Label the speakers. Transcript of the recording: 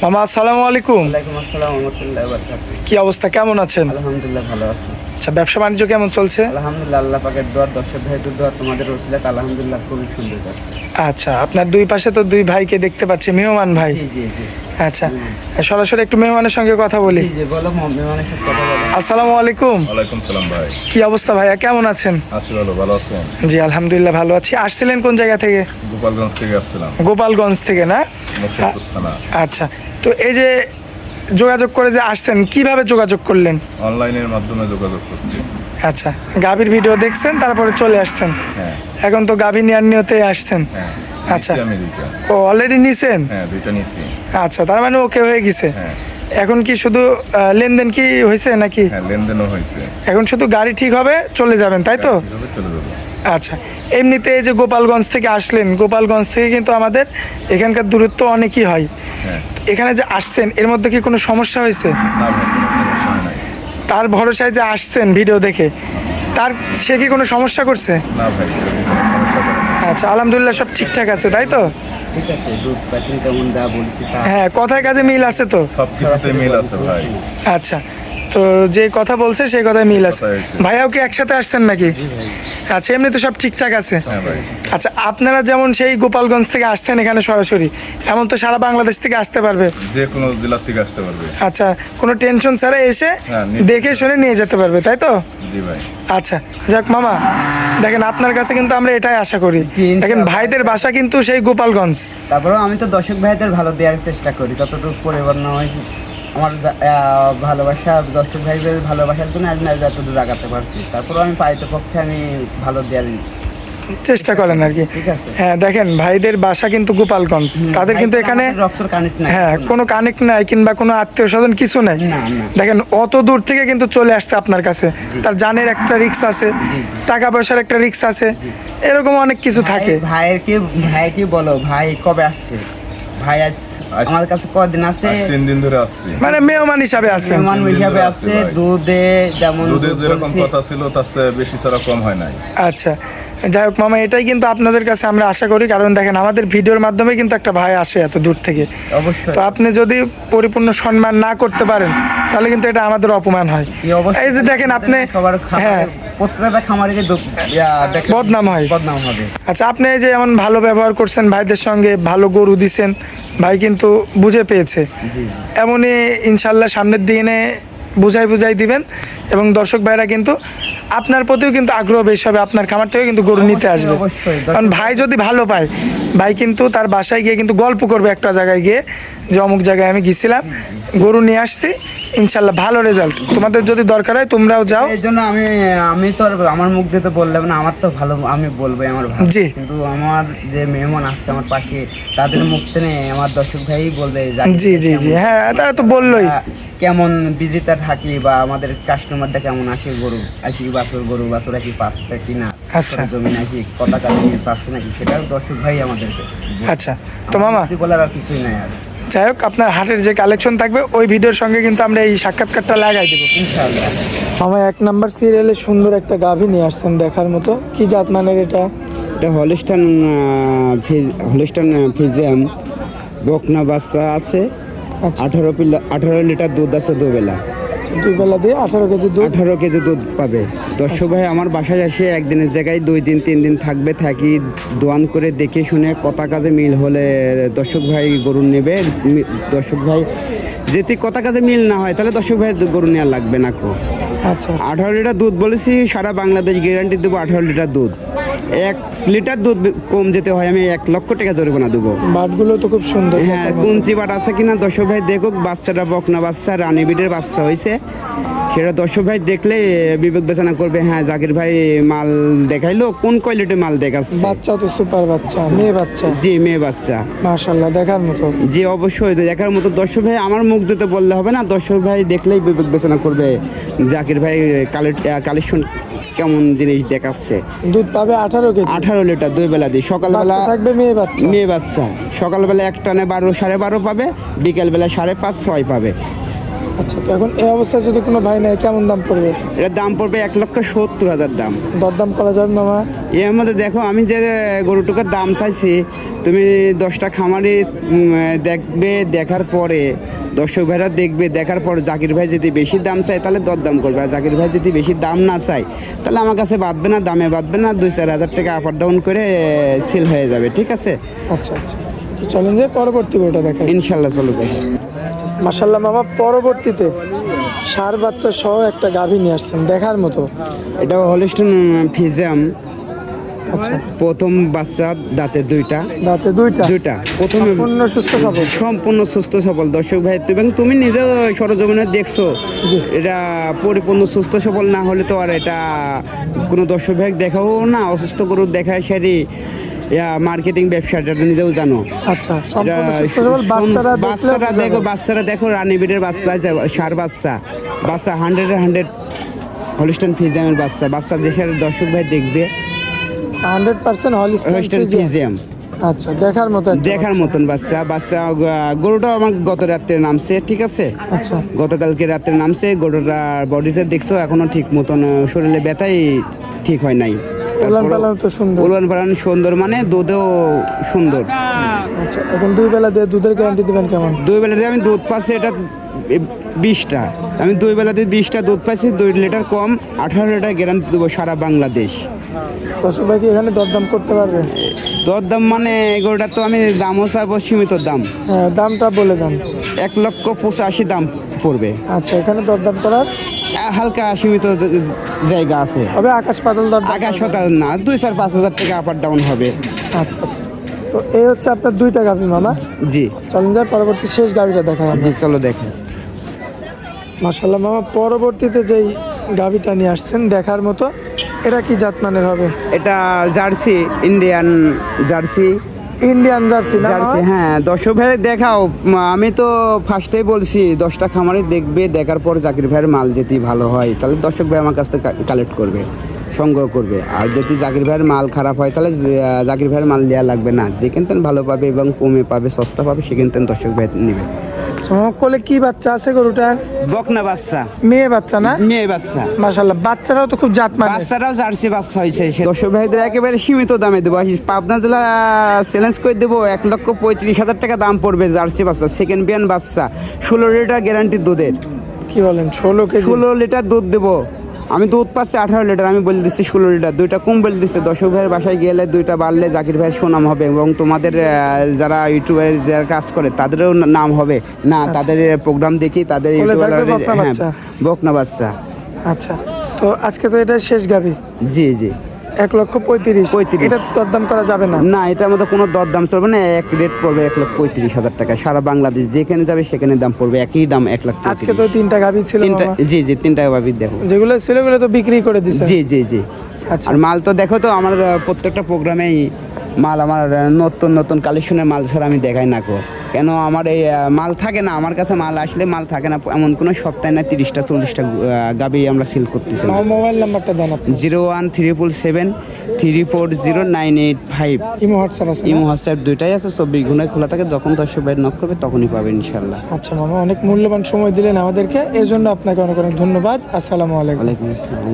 Speaker 1: মামা আসসালামু আলাইকুম।
Speaker 2: ওয়ালাইকুম আসসালাম ওয়া রাহমাতুল্লাহি ওয়া বারাকাতুহু।
Speaker 1: কি অবস্থা, কেমন আছেন?
Speaker 2: আলহামদুলিল্লাহ ভালো আছি।
Speaker 1: আচ্ছা, ব্যবসা বাণিজ্য কেমন চলছে?
Speaker 2: আলহামদুলিল্লাহ আল্লাহ পাকের দোয়া, দর্শক ভাইদের দোয়া, তোমাদের ওসিলাত আলহামদুলিল্লাহ খুবই সুন্দর যাচ্ছে।
Speaker 1: আচ্ছা, আপনার দুই পাশে তো দুই ভাইকে দেখতে পাচ্ছি, মেহমান ভাই।
Speaker 2: জি জি জি
Speaker 1: আচ্ছা, সরাসরি একটু মেহমানের সঙ্গে কথা বলি।
Speaker 2: জি জি বলো, মেহমানের সাথে কথা বলো।
Speaker 1: আসসালামু আলাইকুম।
Speaker 3: ওয়ালাইকুম সালাম ভাই।
Speaker 1: কি অবস্থা ভাইয়া, কেমন আছেন?
Speaker 3: আছি ভালো আছেন?
Speaker 1: জি আলহামদুলিল্লাহ ভালো আছি। আসছিলেন কোন জায়গা থেকে?
Speaker 3: গোপালগঞ্জ থেকে আসছিলাম।
Speaker 1: গোপালগঞ্জ থেকে না?
Speaker 3: মুকসুদপুর থানা।
Speaker 1: আচ্ছা, তো এই যে যোগাযোগ করে যে আসছেন, কিভাবে যোগাযোগ করলেন?
Speaker 3: অনলাইনের মাধ্যমে যোগাযোগ করছি।
Speaker 1: আচ্ছা, গাভীর ভিডিও দেখছেন তারপরে চলে আসছেন।
Speaker 3: হ্যাঁ
Speaker 1: এখন তো গাভী নেওয়ার নিয়তে আসছেন।
Speaker 3: হ্যাঁ
Speaker 1: আচ্ছা।
Speaker 3: নিছি আমি দুইটা।
Speaker 1: ও অলরেডি নিছেন?
Speaker 3: হ্যাঁ দুইটা নিছি।
Speaker 1: আচ্ছা, তার মানে ওকে হয়ে গেছে।
Speaker 3: হ্যাঁ
Speaker 1: এখন কি শুধু লেনদেন কি হয়েছে নাকি?
Speaker 3: হ্যাঁ লেনদেনও হয়েছে।
Speaker 1: এখন শুধু গাড়ি ঠিক হবে, চলে যাবেন, তাই তো?
Speaker 3: কিভাবে চলে যাবো?
Speaker 1: আচ্ছা, এমনিতে এই যে গোপালগঞ্জ থেকে আসলেন, গোপালগঞ্জ থেকে কিন্তু আমাদের এখানকার দূরত্ব অনেকই হয়।
Speaker 3: হ্যাঁ
Speaker 1: এখানে যে আসছেন এর মধ্যে কি কোনো সমস্যা হয়েছে?
Speaker 3: না ভাই, কোনো সমস্যা হয় নাই।
Speaker 1: তার ভরসায় যে আসছেন ভিডিও দেখে, সে কি কোনো সমস্যা করছে?
Speaker 3: না ভাই, কোনো সমস্যা করে না।
Speaker 1: আচ্ছা, আলহামদুলিল্লাহ সব ঠিকঠাক আছে, তাই তো?
Speaker 2: ঠিক আছে, দুধ প্যাকিং কেমন যা বলছি তা।
Speaker 1: হ্যাঁ, কথায় কাজে মিল আছে তো?
Speaker 3: সব কিছুতে মিল আছে ভাই।
Speaker 1: আচ্ছা, তো যে কথা বলছে সেই কথায় মিল আছে।
Speaker 3: কথাই হয়েছে।
Speaker 1: ভাইয়াও কি একসাথে আসছেন নাকি? আচ্ছা, এমনি তো সব ঠিকঠাক আছে।
Speaker 3: হ্যাঁ ভাই।
Speaker 1: আচ্ছা, আপনারা যেমন সেই গোপালগঞ্জ থেকে আসছেন এখানে সরাসরি, এমন তো সারা বাংলাদেশ থেকে আসতে পারবে।
Speaker 3: যে কোনো জেলার থেকে আসতে পারবে।
Speaker 1: আচ্ছা, কোনো টেনশন ছাড়া এসে
Speaker 3: হ্যাঁ, নিশ্চয়ই।
Speaker 1: দেখে শুনে নিয়ে যেতে পারবে, তাই তো?
Speaker 3: জি ভাই।
Speaker 1: আচ্ছা, যাক মামা, দেখেন আপনার কাছে কিন্তু আমরা এটাই আশা করি।
Speaker 2: জি, ইনশাআল্লাহ।
Speaker 1: দেখেন ভাইদের বাসা কিন্তু সেই গোপালগঞ্জ।
Speaker 2: তারপরেও আমি তো দর্শক ভাইদের ভালো দেওয়ার চেষ্টা করি, যতটুকু পরিবর্তন হয়েছে। আমার ভালোবাসা, দর্শক ভাইদের ভালোবাসার জন্য আজ না যতদূর আগাতে পারছি। তারপরেও আমি পারিতপক্ষে আমি ভালো দেওয়ার
Speaker 1: চেষ্টা করেন আর কি।
Speaker 2: ঠিক আছে।
Speaker 1: হ্যাঁ, দেখেন ভাইদের বাসা কিন্তু গোপালগঞ্জ, তাদের কিন্তু এখানে
Speaker 2: রক্তর কানেক্ট নাই।
Speaker 1: হ্যাঁ কোনো কানেক্ট নাই কিংবা কোনো আত্মীয় স্বজন কিছু নাই।
Speaker 2: না, না।
Speaker 1: দেখেন অত দূর থেকে কিন্তু চলে আসছে আপনার কাছে, তার জানের একটা রিস্ক আছে, টাকা পয়সার একটা রিস্ক আছে, এরকম অনেক কিছু থাকে।
Speaker 2: ভাই কি বলো, ভাই কবে আসছে? ভাই আজ আমার কাছে কদিন আছে?
Speaker 3: আজ 3 দিন ধরে আসছি।
Speaker 1: মানে মেহমান হিসাবে আছে।
Speaker 2: মেহমান হিসাবে আছে। দুধে যেমন
Speaker 3: দুধে
Speaker 2: দুধ
Speaker 3: যেরকম
Speaker 2: বলছি,
Speaker 3: কথা ছিল তার চেয়ে বেশি ছাড়া কম হয় নাই।
Speaker 1: আচ্ছা, যাই হোক মামা, এটাই কিন্তু আপনাদের কাছে আমরা আশা করি, কারণ দেখেন আমাদের ভিডিওর মাধ্যমে কিন্তু একটা ভাই আসে এত দূর থেকে।
Speaker 2: অবশ্যই
Speaker 1: তো আপনি যদি পরিপূর্ণ সম্মান না করতে পারেন তাহলে কিন্তু এটা আমাদের অপমান হয়।
Speaker 2: এই অবশ্যই
Speaker 1: এই যে দেখেন আপনি,
Speaker 2: সবার
Speaker 1: হ্যাঁ
Speaker 2: প্রত্যেকটা খামারে
Speaker 1: বদনাম হয়।
Speaker 2: বদনাম হবে।
Speaker 1: আচ্ছা, আপনি এই যে এমন ভালো ব্যবহার করছেন ভাইদের সঙ্গে, ভালো গরু দিছেন, ভাই কিন্তু বুঝে পেয়েছে।
Speaker 2: জি
Speaker 1: এমনই ইনশাল্লাহ সামনের দিনে বুঝাই দিবেন, এবং দর্শক ভাইরা কিন্তু আপনার প্রতিও কিন্তু আগ্রহ বেশি হবে, আপনার খামার থেকে কিন্তু গরু নিতে আসবে।
Speaker 2: অবশ্যই।
Speaker 1: কারণ ভাই যদি ভালো পায়, ভাই কিন্তু তার বাসায় গিয়ে কিন্তু গল্প করবে একটা জায়গায় গিয়ে, যে অমুক জায়গায় আমি গেছিলাম, গরু নিয়ে আসছি, ইনশাল্লাহ ভালো রেজাল্ট। তোমাদের যদি দরকার হয় তোমরাও যাও।
Speaker 2: এই জন্য আমি তো আর আমার মুখ দিয়ে তো বললাম না, আমার তো ভালো, আমি বলবোই আমার ভালো।
Speaker 1: জি।
Speaker 2: কিন্তু আমার যে মেহমান আসছে আমার পাশে, তাদের মুখ থেকে আমার দর্শক ভাই বলবে
Speaker 1: জি, হ্যাঁ তারা তো বললোই।
Speaker 2: কেমন বিজিটা থাকি বা আমাদের কাস্টমারটা কেমন আসে, গরু আসি বাছুরা কি পাচ্ছে কিনা,
Speaker 1: আচ্ছা।
Speaker 2: জমি নাকি কথা কাটি পাচ্ছে নাকি, সেটাও দর্শক ভাই আমাদেরকে।
Speaker 1: আচ্ছা, তো মামা
Speaker 2: বলার আর কিছুই নাই আর।
Speaker 1: যাই হোক, আপনার হাটের যে কালেকশন থাকবে ওই ভিডিওর সঙ্গে কিন্তু আমরা এই সাক্ষাৎকারটা লাগাই দেবো
Speaker 2: ইনশাআল্লাহ।
Speaker 1: আমার 1 নাম্বার সিরিয়ালে সুন্দর একটা গাভী নিয়ে আসছেন দেখার মতো। কি জাত মানের এটা?
Speaker 2: এটা হলিস্টান ফিজিয়াম বকনা বাচ্চা আছে।
Speaker 1: আচ্ছা,
Speaker 2: 18 লিটার দুধ আছে দুবেলা।
Speaker 1: দুই বেলা দিয়ে 18 কেজি দুধ।
Speaker 2: 18 কেজি দুধ পাবে। দর্শক ভাই আমার বাসায় এসে একদিনের জায়গায় 2 দিন 3 দিন থাকি, দোয়ান করে দেখে শুনে কথা কাজে মিল হলে দর্শক ভাই গরু নেবে। দর্শক ভাই যদি কথা কাজে মিল না হয় তাহলে দর্শক ভাই গরু নেওয়া লাগবে না।
Speaker 1: আচ্ছা,
Speaker 2: 18 লিটার দুধ বলেছি, সারা বাংলাদেশ গ্যারান্টি দেবো। 18 লিটার দুধ, 1 লিটার দুধ কম যেতে হয় আমি 1 লক্ষ টাকা জরিমানা দেবো।
Speaker 1: বাটগুলো তো খুব সুন্দর।
Speaker 2: হ্যাঁ, কুঞ্চি বাট আছে কিনা দর্শক ভাই দেখুক। বাচ্চাটা বকনা বাচ্চা, রানী বিডের বাচ্চা হয়েছে, সেটা দর্শক ভাই দেখলে বিবেক বিবেচনা করবে। হ্যাঁ, জাকির ভাই মাল দেখাইলো, কোন কোয়ালিটির মাল দেখাচ্ছে।
Speaker 1: বাচ্চা তো সুপার বাচ্চা, মেয়ে বাচ্চা।
Speaker 2: জি, মেয়ে বাচ্চা,
Speaker 1: মাশাআল্লাহ, দেখার মতো।
Speaker 2: জি অবশ্যই দেখার মতো। দর্শক ভাই আমার মুখ দিতে বললে হবে না, দর্শক ভাই দেখলেই বিবেক বিবেচনা করবে জাকির ভাই কালেকশন কেমন জিনিস দেখাচ্ছে।
Speaker 1: দুধ পাবে 18 কেজি।
Speaker 2: 18 লিটার 2 বেলা দিয়ে। সকালবেলা
Speaker 1: বাচ্চা থাকবে মেয়ে বাচ্চা।
Speaker 2: সকালবেলা এক টানে 12 সাড়ে 12 পাবে, বিকেলবেলা 5:30 6 পাবে।
Speaker 1: আচ্ছা, তো এখন এই অবস্থায় যদি কোনো ভাই নেয় কেমন দাম পড়বে?
Speaker 2: এটার দাম পড়বে 1,70,000 দাম।
Speaker 1: দরদাম করা যাবে মামা?
Speaker 2: এর মধ্যে দেখো আমি যে গরুটুকার দাম চাইছি, তুমি 10টা খামারি দেখবে, দেখার পরে দর্শক ভাইরা দেখবে, দেখার পর জাকির ভাই যদি বেশি দাম চায় তাহলে দরদাম করবে, আর জাকির ভাই যদি বেশি দাম না চায় তাহলে আমার কাছে বাঁধবে না, দামে বাঁধবে না, 2-4 হাজার টাকা আপ ডাউন করে সেল হয়ে যাবে, ঠিক আছে?
Speaker 1: আচ্ছা আচ্ছা, তো চলেন যে পরবর্তী গরুটা দেখাই।
Speaker 2: ইনশাল্লাহ, চলো ভাই।
Speaker 1: মাশাল্লাহ মামা, পরবর্তীতে ষাঁড় বাচ্চা সহ একটা গাভী নিয়ে আসছেন দেখার মতো।
Speaker 2: এটা হলিস্টন ফিজিয়াম,
Speaker 1: আচ্ছা,
Speaker 2: প্রথম বাচ্চা, দাঁতে দুইটা।
Speaker 1: দাঁতে দুইটা,
Speaker 2: প্রথমে
Speaker 1: সম্পূর্ণ সুস্থ সবল।
Speaker 2: সম্পূর্ণ সুস্থ সবল দর্শক ভাই, এবং তুমি নিজেও সরজমিনে দেখছো
Speaker 1: জি।
Speaker 2: এটা পরিপূর্ণ সুস্থ সবল না হলে তো আর এটা কোনো দর্শক ভাই দেখাও না, অসুস্থ গরু দেখায় সারি মার্কেটিং ব্যবসাটা নিজেও জানো।
Speaker 1: আচ্ছা, সম্পূর্ণ সুস্থ সবল। বাচ্চারা
Speaker 2: বাচ্চারা দেখো রানীবিটের বাচ্চা, ষাঁড় বাচ্চা 100 হলিস্টন ফিজিয়ামের বাচ্চা দেশের দর্শক ভাই দেখবে
Speaker 1: 100%
Speaker 2: হলিস্টন ফিজিয়াম।
Speaker 1: আচ্ছা, দেখার মতো একটা
Speaker 2: দেখার মতন বাচ্চা গরুটাও আমার গত রাত্রে নামছে, ঠিক আছে?
Speaker 1: আচ্ছা,
Speaker 2: গতকালকে রাত্রে নামছে, গরুটা বডিতে দেখছো এখনো ঠিক মতন শরীরে ব্যথাই ঠিক হয় নাই।
Speaker 1: উলান পালান তো সুন্দর।
Speaker 2: উলান পালান সুন্দর, মানে দুধেও সুন্দর।
Speaker 1: আচ্ছা, এখন 2 বেলা দিয়ে দুধের গ্যারান্টি দিবেন কেমন?
Speaker 2: 2 বেলাতে আমি দুধ পাচ্ছি, এটা 20টা, আমি 2 বেলাতে 20টা দুধ পাচ্ছি, 2 লিটার কম 18 লিটার গ্যারান্টি দেবো সারা বাংলাদেশ।
Speaker 1: দর্শক ভাই কি এখানে দরদাম করতে পারবে?
Speaker 2: দরদাম মানে এগুলোটা তো আমি দামও চাইবো সীমিত দাম,
Speaker 1: হ্যাঁ, দামটা বলে দেন।
Speaker 2: 1,85,000 দাম পড়বে।
Speaker 1: আচ্ছা, এখানে দরদাম করার
Speaker 2: হালকা সীমিত জায়গা আছে,
Speaker 1: হবে, আকাশ পাতাল দরদাম?
Speaker 2: আকাশ পাতাল না, 2-4-5 হাজার টাকা আপ আর ডাউন হবে।
Speaker 1: আচ্ছা আচ্ছা, তো এই হচ্ছে আপনার 2টা গাভী মামা।
Speaker 2: জি
Speaker 1: চলেন যাই পরবর্তী শেষ গাভীটা দেখাই আমরা।
Speaker 2: জি, চলো দেখো।
Speaker 1: মাশাআল্লাহ মামা, পরবর্তীতে যেই গাভীটা নিয়ে আসছেন দেখার মতো, এটা কি জাতমানের হবে?
Speaker 2: এটা jersey, Indian jersey.
Speaker 1: Indian jersey না?
Speaker 2: জার্সি, হ্যাঁ। দর্শক ভাই দেখাও, আমি তো ফার্স্টেই বলছি 10টা খামারে দেখবে, দেখার পর জাকির ভাইয়ের মাল যদি ভালো হয় তাহলে দর্শক ভাই আমার কাছ থেকে কালেক্ট করবে, সংগ্রহ করবে। আর যদি জাকির ভাইয়ের মাল খারাপ হয় তাহলে জাকির ভাইয়ের মাল নেওয়া লাগবে না, যে কিনতেন ভালো পাবে এবং কমে পাবে, সস্তা পাবে, সে কিনতেন দর্শক ভাই নেবে।
Speaker 1: আচ্ছা মামা, কোলে কি বাচ্চা আছে গরুটার?
Speaker 2: বকনা বাচ্চা,
Speaker 1: মেয়ে বাচ্চা না?
Speaker 2: মেয়ে বাচ্চা।
Speaker 1: মাশাআল্লাহ, বাচ্চারাও তো খুব জাতমান।
Speaker 2: বাচ্চাটাও জার্সি বাচ্চা হয়েছে। দর্শক ভাইদের একেবারে সীমিত দামে দেবো, পাবনা জেলা চ্যালেঞ্জ করে দেবো, 1,35,000 টাকা দাম পড়বে জার্সি বাচ্চা, সেকেন্ড বিয়ান বাচ্চা, 16 লিটার গ্যারান্টি দুধের।
Speaker 1: কি বলেন, 16 কেজি?
Speaker 2: 16 লিটার দুধ দেবো আমি, দুধ পাচ্ছি 18 লিটার, আমি বলে দিচ্ছি 16 লিটার। 2টা কম বলে দিচ্ছে, দর্শক ভাইয়ের বাসায় গেলে 2টা বাড়লে জাকির ভাইয়ের সুনাম হবে, এবং তোমাদের যারা ইউটিউবের যারা কাজ করে তাদেরও নাম হবে না, তাদের প্রোগ্রাম দেখি তাদের ইউটিউবার। হ্যাঁ, বকনা বাচ্চা।
Speaker 1: আচ্ছা, তো আজকে তো এটা শেষ গাভী।
Speaker 2: জি জি,
Speaker 1: 1,35,000। এটা দরদাম করা যাবে না?
Speaker 2: না, এটার মধ্যে কোনো দরদাম চলবে না, এক রেট পড়বে 1,35,000 টাকা। সারা বাংলাদেশ যেখানে যাবে সেখানে দাম পড়বে একই দাম, 1,35,000।
Speaker 1: আজকে তো 3টা গাভী ছিল মামা।
Speaker 2: জি জি, 3টা ভাবি দেখো।
Speaker 1: যেগুলো ছিল ওগুলো তো বিক্রি করে দিছে?
Speaker 2: জি জি জি।
Speaker 1: আচ্ছা,
Speaker 2: আর মাল তো দেখো তো, আমার প্রত্যেকটা প্রোগ্রামেই মাল, আমার নতুন নতুন কালেকশনের মাল ছাড়া আমি দেখাই না কো, কেন আমার এই মাল থাকে না, আমার কাছে মাল আসলে মাল থাকে না, এমন কোনো সপ্তাহে না 30টা 40টা গাবি আমরা সেল করতেছি।
Speaker 1: মোবাইল নাম্বারটা দেন আপনি।
Speaker 2: 01377740985।
Speaker 1: ইমো হোয়াটসঅ্যাপ আছে?
Speaker 2: ইমো হোয়াটসঅ্যাপ দুইটাই আছে, 24 ঘন্টায় খোলা থাকে, যখন দর্শক ভাই নক করবে তখনই পাবে ইনশাল্লাহ।
Speaker 1: আচ্ছা মামা, অনেক মূল্যবান সময় দিলেন আমাদেরকে, এর জন্য আপনাকে অনেক অনেক ধন্যবাদ। আসসালামু আলাইকুম।
Speaker 2: ওয়ালাইকুম আসসালাম।